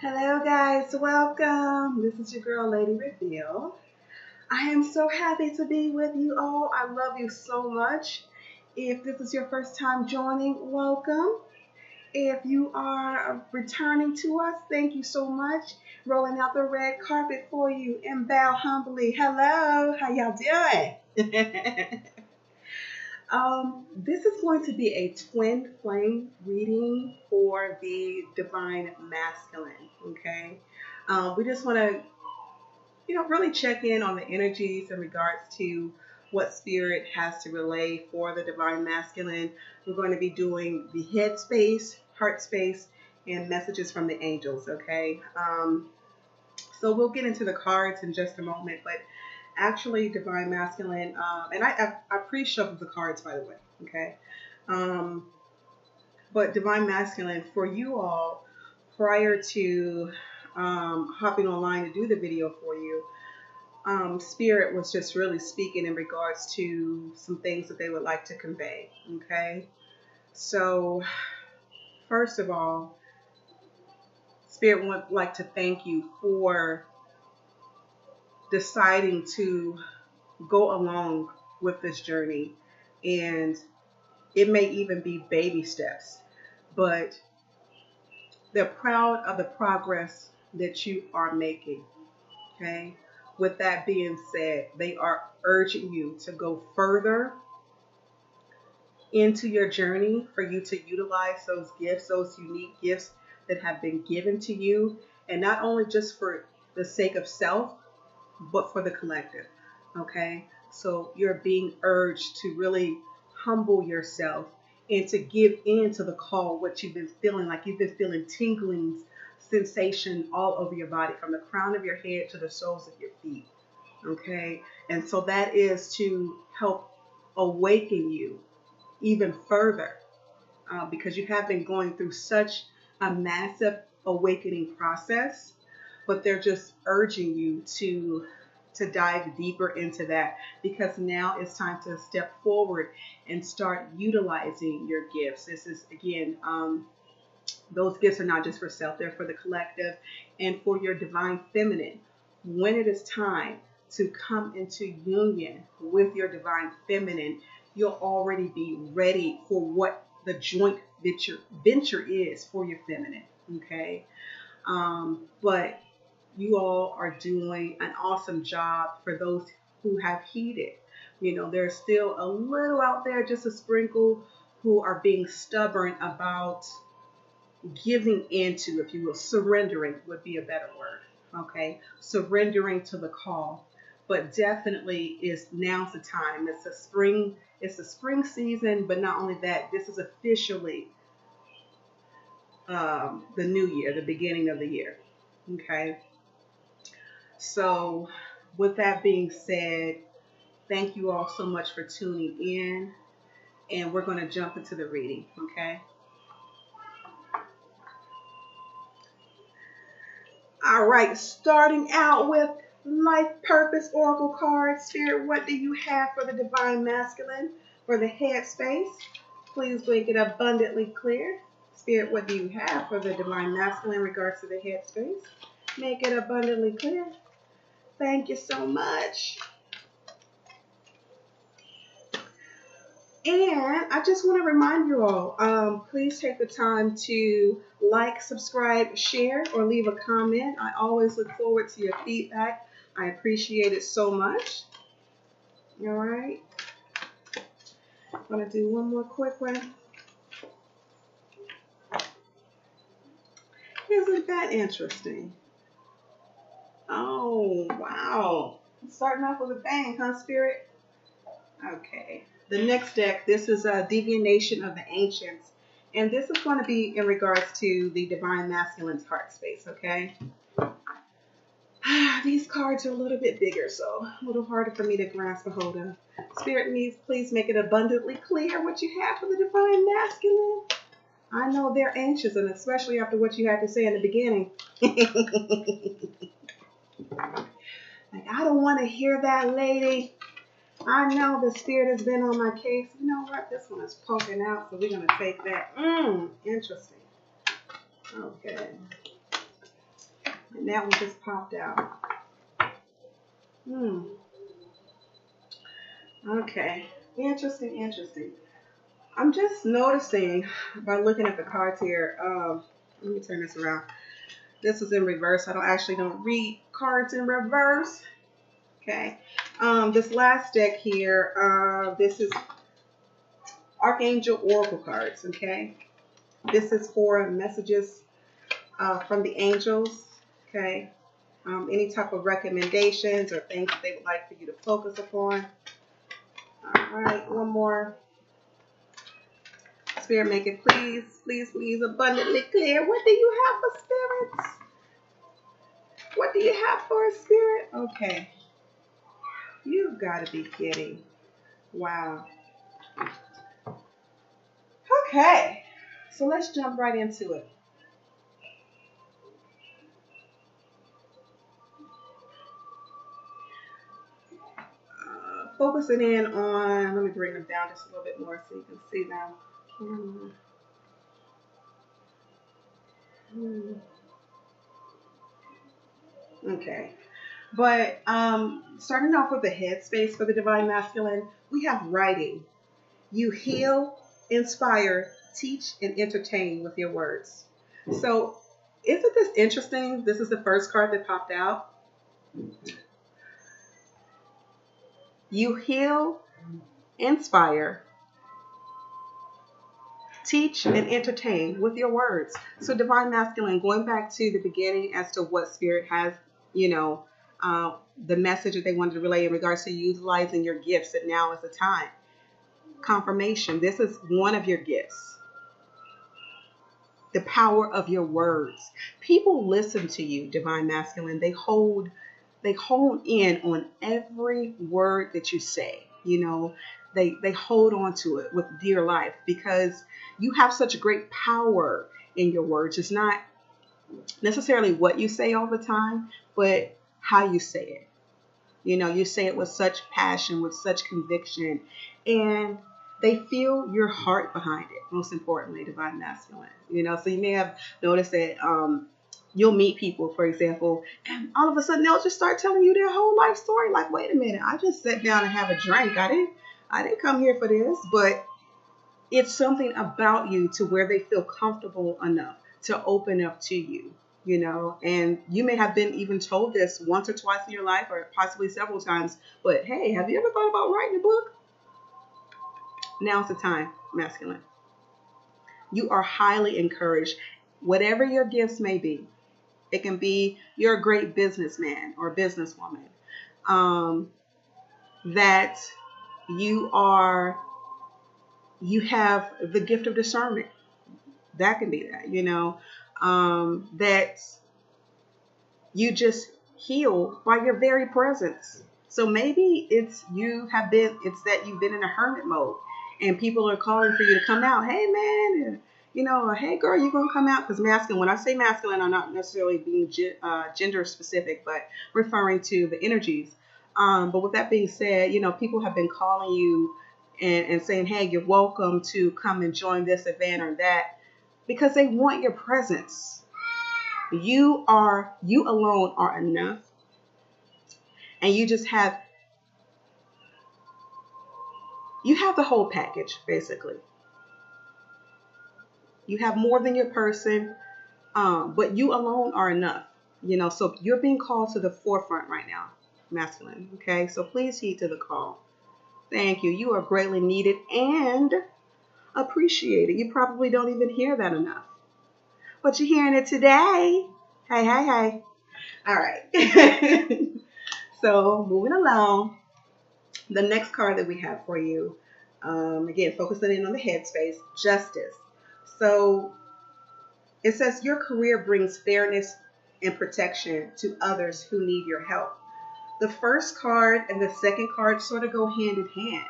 Hello, guys. Welcome. This is your girl, Lady Reveal. I am so happy to be with you all. I love you so much. If this is your first time joining, welcome. If you are returning to us, thank you so much. Rolling out the red carpet for you and bow humbly. Hello, how y'all doing? This is going to be a twin flame reading for the divine masculine. Okay, we just want to, really check in on the energies in regards to what spirit has to relay for the divine masculine. We're going to be doing the headspace, heart space, and messages from the angels. Okay, so we'll get into the cards in just a moment, but actually divine masculine, and I pre-shuffled the cards, by the way. Okay, um, but divine masculine for you all, prior to hopping online to do the video for you, spirit was just really speaking in regards to some things that they would like to convey. Okay, so first of all, spirit would like to thank you for deciding to go along with this journey. And it may even be baby steps, but they're proud of the progress that you are making. Okay. With that being said, they are urging you to go further into your journey for you to utilize those gifts, those unique gifts that have been given to you, and not only just for the sake of self, but for the collective. Okay, so you're being urged to really humble yourself and to give in to the call, what you've been feeling. Like you've been feeling tinglings, sensation all over your body, from the crown of your head to the soles of your feet. Okay, and so that is to help awaken you even further, because you have been going through such a massive awakening process, but they're just urging you to dive deeper into that, because now it's time to step forward and start utilizing your gifts. This is again, those gifts are not just for self, they're for the collective and for your divine feminine. When it is time to come into union with your divine feminine, you'll already be ready for what the joint venture is for your feminine. Okay, but you all are doing an awesome job. For those who have heeded, there's still a little out there, just a sprinkle, who are being stubborn about giving into, if you will, surrendering would be a better word. Okay, surrendering to the call. But definitely is now's the time. It's a spring season, but not only that, this is officially the new year, the beginning of the year. Okay, so with that being said, thank you all so much for tuning in, and we're going to jump into the reading. Okay, all right, starting out with life purpose oracle card. Spirit, what do you have for the divine masculine for the headspace? Please make it abundantly clear. Spirit, what do you have for the divine masculine in regards to the headspace? Make it abundantly clear. Thank you so much. And I just want to remind you all, please take the time to like, subscribe, share, or leave a comment. I always look forward to your feedback. I appreciate it so much. All right. I'm going to do one more quick one. Isn't that interesting? Oh, wow. Starting off with a bang, huh, Spirit? Okay. The next deck, this is a Divination of the Ancients. And this is going to be in regards to the Divine Masculine's heart space, okay? These cards are a little bit bigger, so a little harder for me to grasp a hold of. Spirit needs, please make it abundantly clear what you have for the Divine Masculine. I know they're anxious, and especially after what you had to say in the beginning. Like, I don't want to hear that, lady. I know the spirit has been on my case. You know what? This one is poking out, so we're going to take that. Interesting. Okay. And that one just popped out. Okay. Interesting, interesting. I'm just noticing by looking at the cards here. Let me turn this around. This is in reverse. I don't read cards in reverse. Okay. This last deck here, this is Archangel Oracle cards. Okay. This is for messages from the angels. Okay. Any type of recommendations or things that they would like for you to focus upon. All right. One more. Spirit, make it please, please, please abundantly clear. What do you have for spirits? What do you have for a spirit? Okay. You've got to be kidding. Wow. Okay. So let's jump right into it. Focusing in on, let me bring them down just a little bit more so you can see them. Okay. But starting off with the headspace for the divine masculine, we have writing. You heal, inspire, teach, and entertain with your words. So isn't this interesting? This is the first card that popped out. You heal, inspire, teach, and entertain with your words. So divine masculine, going back to the beginning as to what spirit has, the message that they wanted to relay in regards to utilizing your gifts, that now is the time. Confirmation, this is one of your gifts. The power of your words. People listen to you, divine masculine. They hone in on every word that you say. They hold on to it with dear life because you have such great power in your words. It's not necessarily what you say all the time, but how you say it. You say it with such passion, with such conviction, and they feel your heart behind it, most importantly, divine masculine. So you may have noticed that you'll meet people, for example, and all of a sudden they'll just start telling you their whole life story. Like, wait a minute, I just sat down and have a drink. I didn't come here for this, but it's something about you to where they feel comfortable enough to open up to you. And you may have been even told this once or twice in your life, or possibly several times, but hey, have you ever thought about writing a book? Now's the time, masculine. You are highly encouraged. Whatever your gifts may be, it can be you're a great businessman or businesswoman, that you have the gift of discernment. That can be that, that you just heal by your very presence. So maybe it's that you've been in a hermit mode and people are calling for you to come out. Hey man, hey girl, you gonna come out? Because masculine, when I say masculine, I'm not necessarily being gender specific, but referring to the energies. But with that being said, people have been calling you and saying, hey, you're welcome to come and join this event or that, because they want your presence. You alone are enough. And you have the whole package, basically. You have more than your person, but you alone are enough. So you're being called to the forefront right now, masculine. Okay, so please heed to the call. Thank you. You are greatly needed and appreciated. You probably don't even hear that enough, but you're hearing it today. Hey. All right. So moving along, the next card that we have for you, again, focusing in on the headspace, justice. So it says your career brings fairness and protection to others who need your help. The first card and the second card sort of go hand in hand,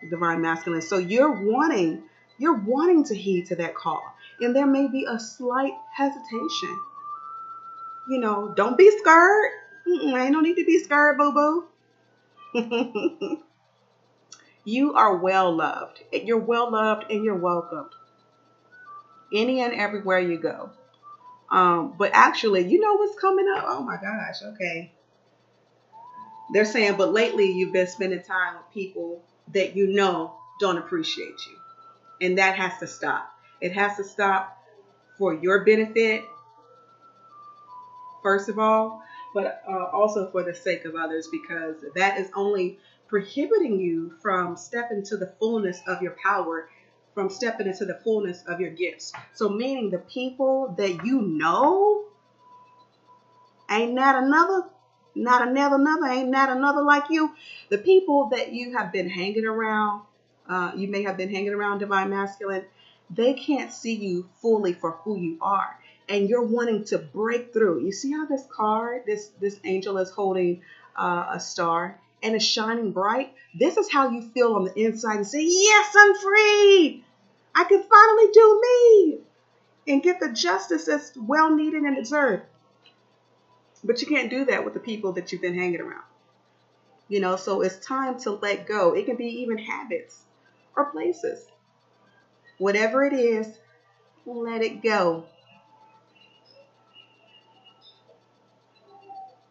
divine masculine. So you're wanting to heed to that call, and there may be a slight hesitation. Don't be scared. Ain't no need to be scared, boo boo. You are well loved. You're well loved and you're welcomed any and everywhere you go. But actually, you know what's coming up? Oh my gosh. Okay. They're saying, but lately you've been spending time with people that you know don't appreciate you. And that has to stop. It has to stop for your benefit, first of all, but also for the sake of others, because that is only prohibiting you from stepping to the fullness of your power, from stepping into the fullness of your gifts. So, meaning the people that you know ain't not another, ain't not another like you. The people that you have been hanging around, you may have been hanging around divine masculine, they can't see you fully for who you are. And you're wanting to break through. You see how this card, this angel is holding a star and it's shining bright. This is how you feel on the inside and say, yes, I'm free. I can finally do me and get the justice that's well needed and deserved. But you can't do that with the people that you've been hanging around. So it's time to let go. It can be even habits or places. Whatever it is, let it go.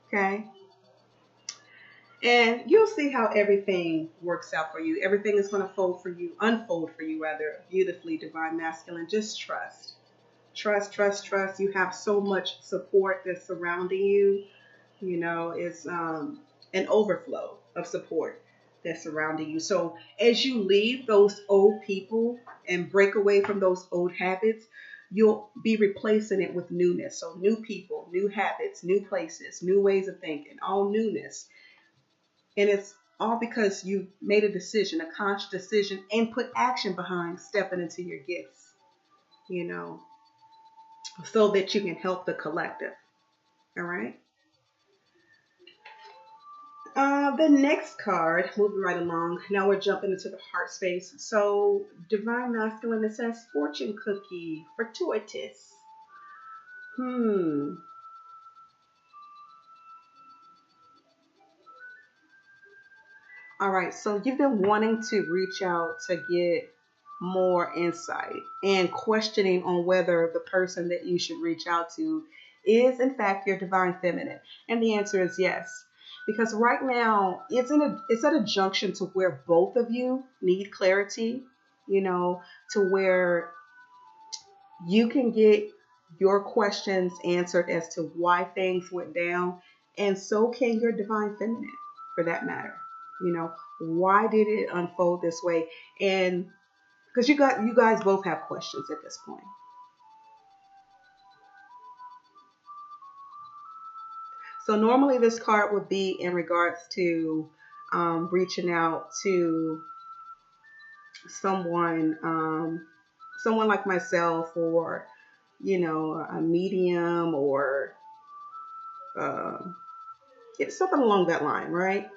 Okay? And you'll see how everything works out for you. Everything is going to unfold for you rather, beautifully, divine masculine. Just trust. Trust, trust, trust. You have so much support that's surrounding you. It's an overflow of support that's surrounding you. So as you leave those old people and break away from those old habits, you'll be replacing it with newness. So new people, new habits, new places, new ways of thinking, all newness. And it's all because you made a decision, a conscious decision, and put action behind stepping into your gifts, so that you can help the collective. All right. The next card, moving right along. Now we're jumping into the heart space. So, divine masculine, it says fortune cookie, fortuitous. All right, so you've been wanting to reach out to get more insight and questioning on whether the person that you should reach out to is in fact your divine feminine. And the answer is yes. Because right now it's at a junction to where both of you need clarity, to where you can get your questions answered as to why things went down, and so can your divine feminine for that matter. Why did it unfold this way? And because you guys both have questions at this point. So normally this card would be in regards to reaching out to someone like myself, or a medium, or something along that line, right?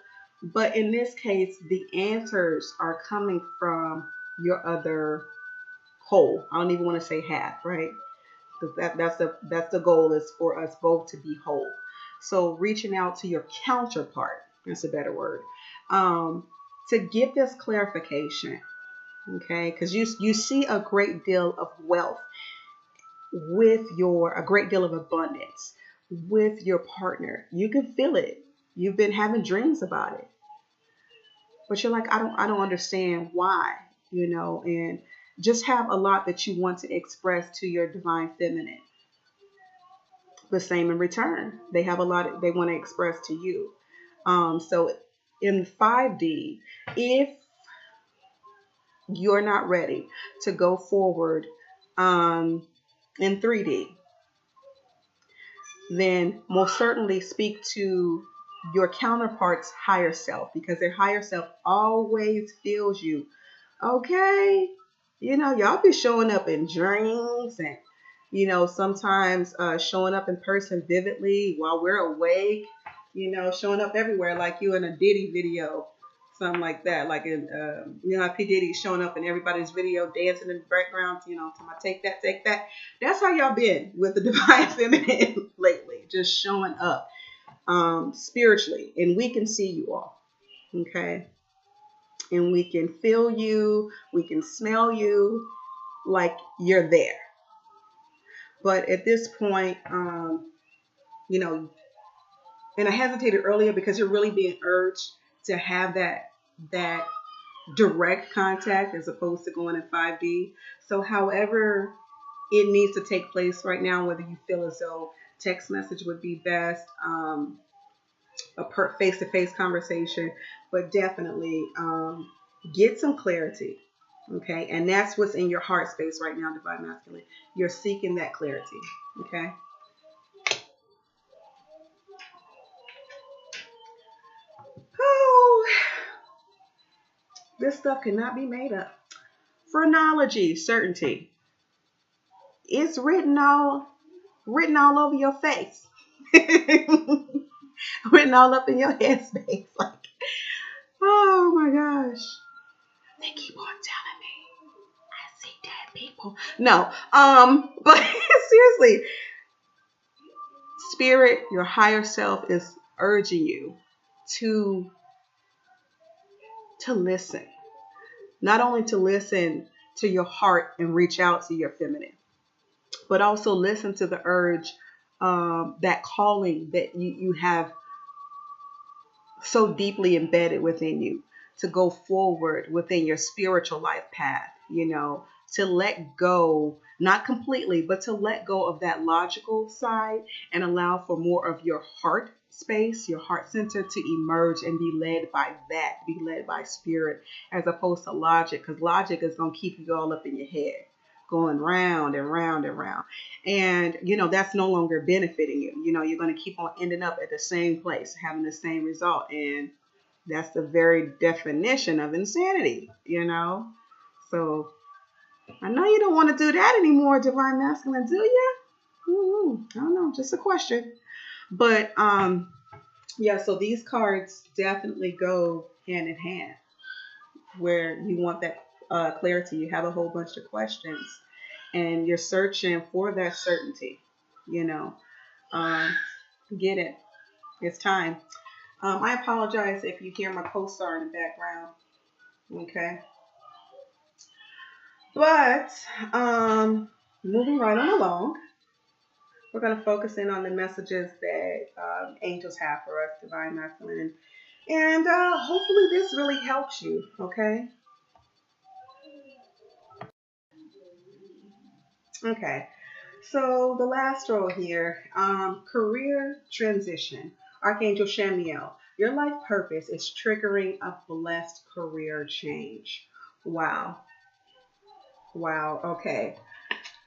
But in this case, the answers are coming from your other whole. I don't even want to say half, right? Because that's the goal, is for us both to be whole. So reaching out to your counterpart, that's a better word, to get this clarification, okay? Because you see a great deal of wealth a great deal of abundance with your partner. You can feel it. You've been having dreams about it, but you're like, I don't understand why, and just have a lot that you want to express to your divine feminine. The same in return. They have a lot they want to express to you. So in 5D, if you're not ready to go forward in 3D, then most certainly speak to your counterpart's higher self, because their higher self always feels you. Okay, y'all be showing up in dreams, and sometimes showing up in person vividly while we're awake, showing up everywhere, like you in a Diddy video, something like that, like in how P. Diddy's showing up in everybody's video, dancing in the background, take that, take that. That's how y'all been with the divine feminine lately, just showing up spiritually, and we can see you all, okay? And we can feel you, we can smell you, like you're there. But at this point, you know, and I hesitated earlier because you're really being urged to have that direct contact as opposed to going in 5D. So however it needs to take place right now, whether you feel as though text message would be best, a face-to-face conversation, but definitely get some clarity. Okay, and that's what's in your heart space right now, Divine Masculine. You're seeking that clarity. Okay. Oh, this stuff cannot be made up. Phrenology, certainty. It's written all over your face. Written all up in your headspace. Like, oh my gosh. They keep on telling me I see dead people. No, but seriously, spirit, your higher self is urging you to listen. Not only to listen to your heart and reach out to your feminine, but also listen to the urge, that calling that you have so deeply embedded within you to go forward within your spiritual life path, to let go, not completely, but to let go of that logical side and allow for more of your heart space, your heart center to emerge and be led by that, be led by spirit as opposed to logic, because logic is going to keep you all up in your head, going round and round and round. And, that's no longer benefiting you. You're going to keep on ending up at the same place, having the same result. And that's the very definition of insanity. So I know you don't want to do that anymore, Divine Masculine, do you? I don't know, just a question. But yeah, so these cards definitely go hand in hand where you want that clarity. You have a whole bunch of questions and you're searching for that certainty. you know get it. It's time. I apologize if you hear my co-star in the background. Okay. But moving right on along, we're going to focus in on the messages that angels have for us, Divine Masculine. And hopefully this really helps you, okay? Okay. So the last row here, career transition. Archangel Shamiel, your life purpose is triggering a blessed career change. Wow. Wow. Okay.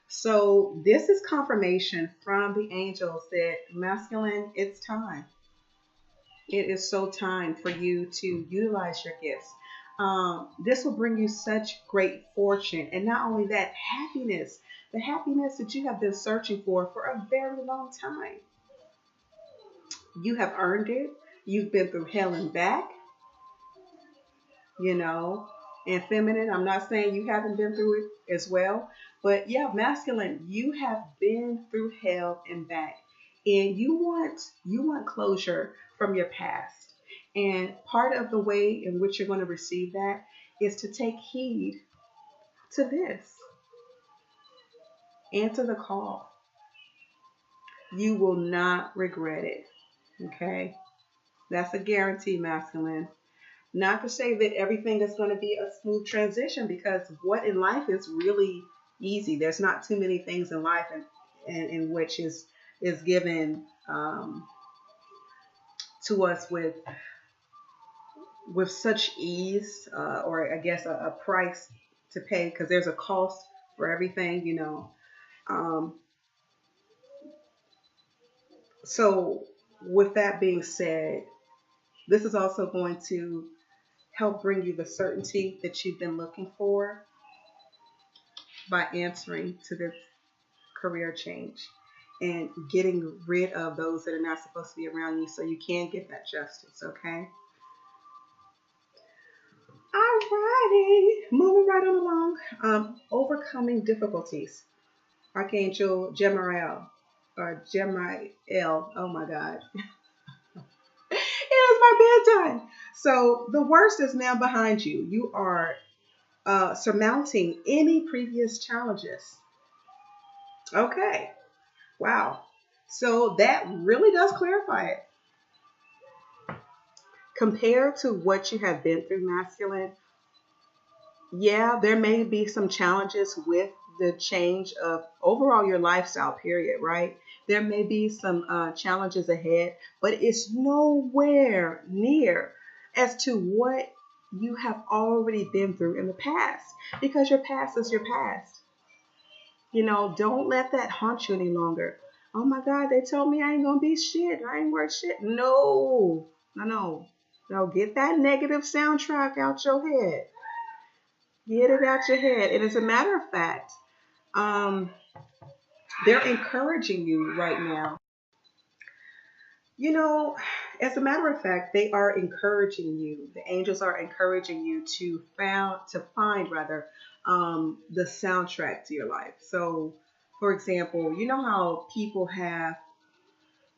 So this is confirmation from the angels that masculine, it's time. It is so time for you to utilize your gifts. This will bring you such great fortune. And not only that, happiness, the happiness that you have been searching for a very long time. You have earned it. You've been through hell and back, you know. And feminine, I'm not saying you haven't been through it as well. But yeah, masculine, you have been through hell and back. And you want closure from your past. And part of the way in which you're going to receive that is to take heed to this. Answer the call. You will not regret it. Okay? That's a guarantee, masculine. Not to say that everything is going to be a smooth transition, because what in life is really easy. There's not too many things in life in which is given to us with such ease, or I guess a price to pay, because there's a cost for everything. So with that being said, this is also going to help bring you the certainty that you've been looking for by answering to this career change and getting rid of those that are not supposed to be around you so you can get that justice, okay? Alrighty, moving right on along. Overcoming difficulties. Archangel Jemiel, or Jemiel, oh my God. It is my bedtime. So the worst is now behind you. You are surmounting any previous challenges. Okay. Wow. So that really does clarify it. Compared to what you have been through, masculine, yeah, there may be some challenges with the change of overall your lifestyle, period, right? There may be some challenges ahead, but it's nowhere near as to what you have already been through in the past, because your past is your past. Don't let that haunt you any longer. Oh my God, they told me I ain't gonna be shit. I ain't worth shit. No, no, no. No, get that negative soundtrack out your head. Get it out your head. And as a matter of fact, um, they're encouraging you right now. You know, as a matter of fact, they are encouraging you. The angels are encouraging you to find rather the soundtrack to your life. So, for example, you know how people have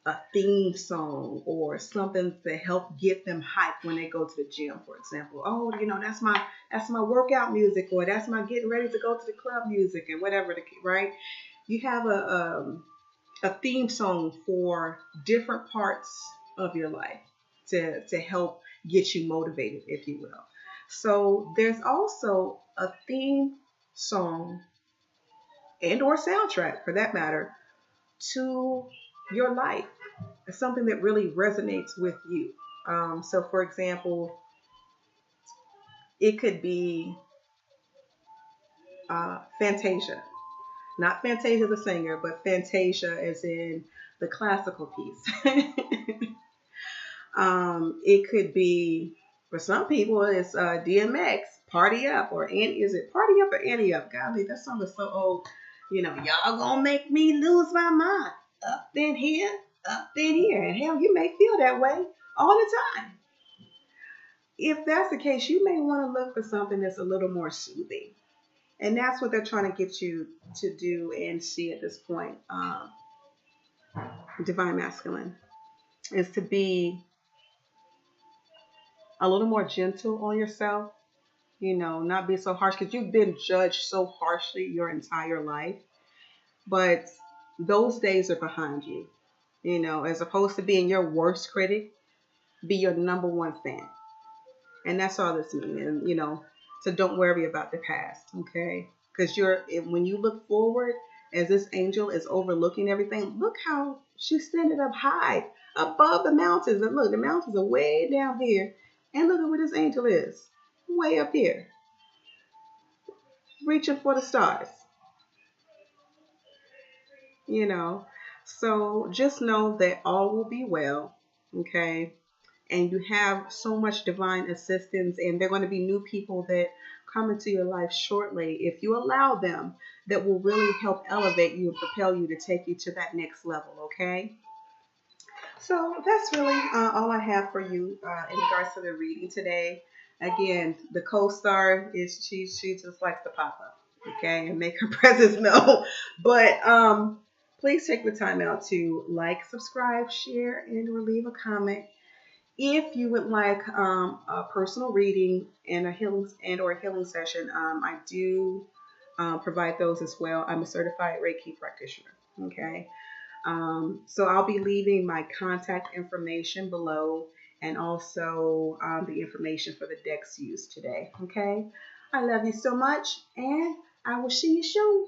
a theme song or something to help get them hyped when they go to the gym, for example. Oh, that's my workout music, or that's my getting ready to go to the club music, and whatever right. You have a theme song for different parts of your life to help get you motivated, if you will. So there's also a theme song and or soundtrack for that matter to your life. It's something that really resonates with you. So, for example, it could be Fantasia. Not Fantasia the singer, but Fantasia as in the classical piece. It could be, for some people, it's DMX, Party Up, or is it Party Up or Annie Up? Golly, that song is so old. Y'all gonna make me lose my mind. Up in here, up in here. And hell, you may feel that way all the time. If that's the case, you may want to look for something that's a little more soothing. And that's what they're trying to get you to do and see at this point. Divine Masculine is to be a little more gentle on yourself, not be so harsh because you've been judged so harshly your entire life. But those days are behind you, as opposed to being your worst critic, be your number one fan. And that's all this means. And, so don't worry about the past, okay? Because when you look forward, as this angel is overlooking everything, look how she's standing up high above the mountains. And look, the mountains are way down here. And look at where this angel is, way up here, reaching for the stars, you know. So just know that all will be well, okay? And you have so much divine assistance, and there are going to be new people that come into your life shortly, if you allow them, that will really help elevate you and propel you to take you to that next level, okay? So that's really all I have for you in regards to the reading today. Again, the co-star is she just likes to pop up, okay, and make her presence known. But please take the time out to like, subscribe, share, and leave a comment. If you would like a personal reading and a healing session, I do provide those as well. I'm a certified Reiki practitioner. Okay, so I'll be leaving my contact information below, and also the information for the decks used today. Okay, I love you so much, and I will see you soon.